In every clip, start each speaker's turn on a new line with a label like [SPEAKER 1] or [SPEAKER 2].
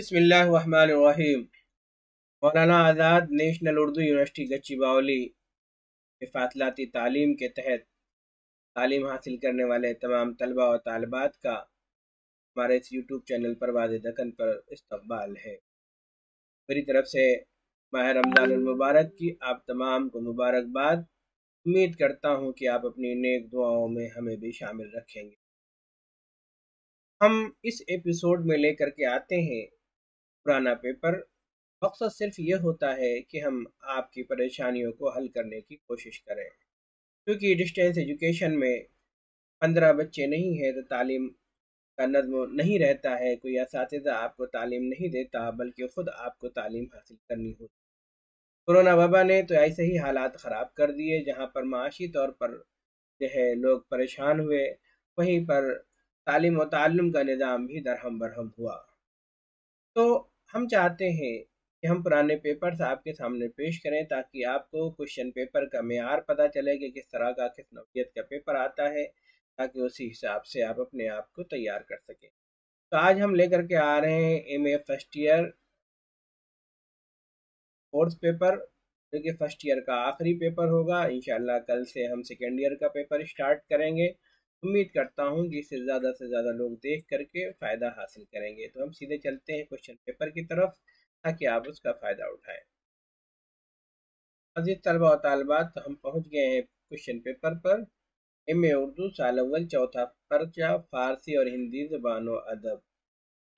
[SPEAKER 1] بسم اللہ الرحمن الرحیم۔ Maulana Azad national Urdu university گچی Baoule فاصلاتی تعلیم کے تحت تعلیم حاصل کرنے والے تمام طلبہ و طالبات کا ہمارے اس یوٹیوب چینل پر واضح دکن پر استقبال ہے۔ میری طرف سے ماہ رمضان المبارک کی آپ تمام کو مبارکباد۔ امید کرتا ہوں کہ آپ اپنی نیک دعاؤں میں ہمیں بھی شامل رکھیں گے۔ ہم اس ایپیسوڈ میں لے کر کے آتے ہیں پرانا پیپر۔ مقصد صرف یہ ہوتا ہے کہ ہم آپ کی پریشانیوں کو حل کرنے کی کوشش کریں، کیونکہ ڈسٹینس ایجوکیشن میں 15 بچے نہیں ہیں تو تعلیم کا نظم نہیں رہتا ہے، کوئی اساتذہ آپ کو تعلیم نہیں دیتا بلکہ خود آپ کو تعلیم حاصل کرنی ہوتی۔ کورونا وبا نے تو ایسے ہی حالات خراب کر دیے، جہاں پر معاشی طور پر جو ہے لوگ پریشان ہوئے، وہیں پر تعلیم و تعلم کا نظام بھی درہم برہم ہوا۔ تو ہم چاہتے ہیں کہ ہم پرانے پیپرز آپ کے سامنے پیش کریں تاکہ آپ کو کوشچن پیپر کا معیار پتہ چلے کہ کس طرح کا کس نوعیت کا پیپر آتا ہے، تاکہ اسی حساب سے آپ اپنے آپ کو تیار کر سکیں۔ تو آج ہم لے کر کے آ رہے ہیں ایم اے فرسٹ ایئر فورتھ پیپر، جو کہ فرسٹ ایئر کا آخری پیپر ہوگا۔ انشاءاللہ کل سے ہم سیکنڈ ایئر کا پیپر سٹارٹ کریں گے۔ امید کرتا ہوں کہ اس سے زیادہ لوگ دیکھ کر کے فائدہ حاصل کریں گے۔ تو ہم سیدھے چلتے ہیں کوشچن پیپر کی طرف تاکہ آپ اس کا فائدہ اٹھائیں۔ عزیز طلبہ و طالبات، ہم پہنچ گئے ہیں کوشچن پیپر پر۔ ایم اے اردو سال اول چوتھا پرچہ فارسی اور ہندی زبان و ادب۔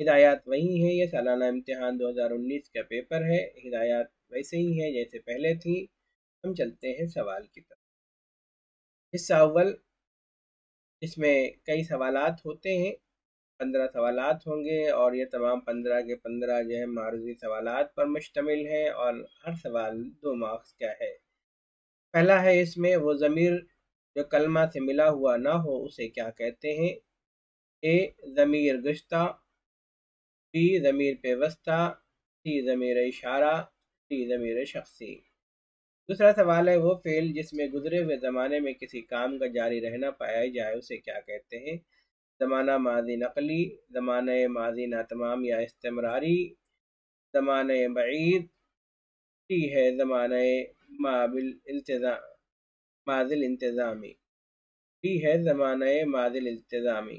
[SPEAKER 1] ہدایات وہی ہیں، یہ سالانہ امتحان 2019 کا پیپر ہے۔ ہدایات ویسے ہی ہیں جیسے پہلے تھی۔ ہم چلتے ہیں سوال کی طرف۔ حصہ اول، اس میں کئی سوالات ہوتے ہیں، 15 سوالات ہوں گے، اور یہ تمام 15 کے 15 جو ہے معروضی سوالات پر مشتمل ہیں، اور ہر سوال 2 مارکس کا ہے۔ پہلا ہے اس میں وہ ضمیر جو کلمہ سے ملا ہوا نہ ہو اسے کیا کہتے ہیں؟ اے ضمیر گشتہ، بی ضمیر پیوستہ، سی ضمیر اشارہ، ڈی ضمیر شخصی۔ دوسرا سوال ہے وہ فعل جس میں گزرے ہوئے زمانے میں کسی کام کا جاری رہنا پایا جائے اسے کیا کہتے ہیں؟ زمانہ ماضی نقلی، زمانہ ماضی ناتمام یا استمراری، زمانہ بعید، ٹی ہے زمانہ ماضی الانتظامی، ٹی ہے زمانہ ماضی الانتظامی۔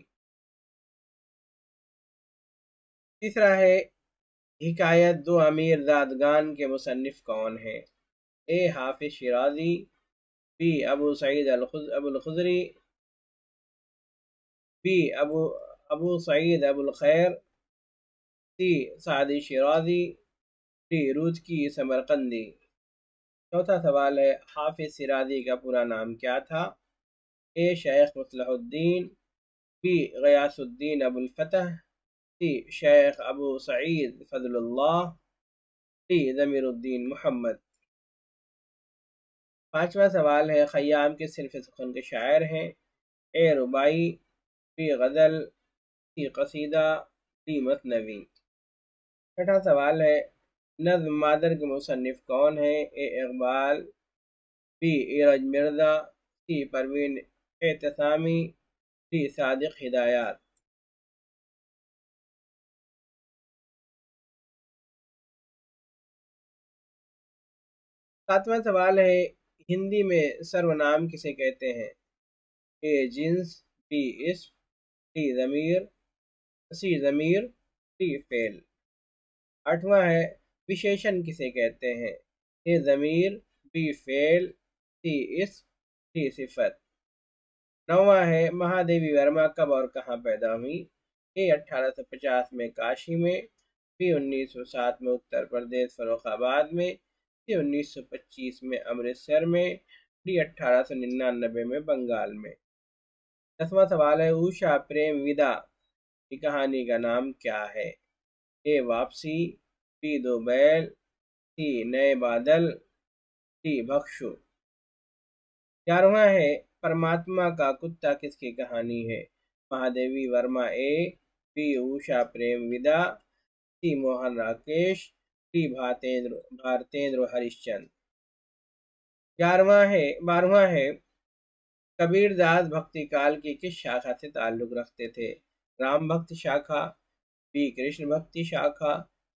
[SPEAKER 1] تیسرا ہے حکایت دو امیر زادگان کے مصنف کون ہیں؟ A Hafiz Shirazi, B Abu Saeed Abu Al-Khudri, B Abu Saeed Abu Al-Khair, C Saadi Shirazi, D Rudaki Samarqandi. چوتھا سوال ہے حافظ شیرازی کا پورا نام کیا تھا؟ اے شیخ مصلح الدین، be Ghiyas Uddin Abu al-Fath, C Sheikh Abu Saeed Fazal Allah, D ضمیر الدین محمد۔ پانچواں سوال ہے خیام کس صنف سخن کے شاعر ہیں؟ اے رباعی، بی غزل، سی قصیدہ، ڈی مثنوی۔ چھٹا سوال ہے نظم مادر کے مصنف کون ہیں؟ A Iqbal, B Iraj Mirza, C Parvin Etesami, D Sadegh Hedayat. ساتواں سوال ہے ہندی میں سرونام کسے کہتے ہیں؟ اے جنس، بی اسم، سی ضمیر، ڈی فعل۔ آٹھواں ہے وشیشن کسے کہتے ہیں؟ اے ضمیر، بی فعل، سی اسم، ڈی صفت۔ نواں ہے مہادیوی ورما کب اور کہاں پیدا ہوئی؟ اے 1850 میں کاشی میں، بی 1907 میں اتر پردیش فروخ آباد میں، سی 1925 میں امرتسر میں، ڈی 1899 میں بنگال میں۔ 10واں سوال ہے اوشا پریم ودا کی کہانی کا نام کیا ہے؟ اے واپسی، بی دو بیل، سی نئے بادل، ڈی بخشو۔ 11واں ہے پرماتما کا کتا کس کی کہانی ہے؟ مہادیوی ورما اے، بی اوشا پریم ودا، سی موہن راکیش، ڈی بھارتیندر ہریش چند۔ 12واں ہے کبیر داس بھکتی کال کی کس شاخا سے تعلق رکھتے تھے؟ رام بھکت شاخا، بی کرشن بھکتی شاخا،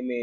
[SPEAKER 1] MA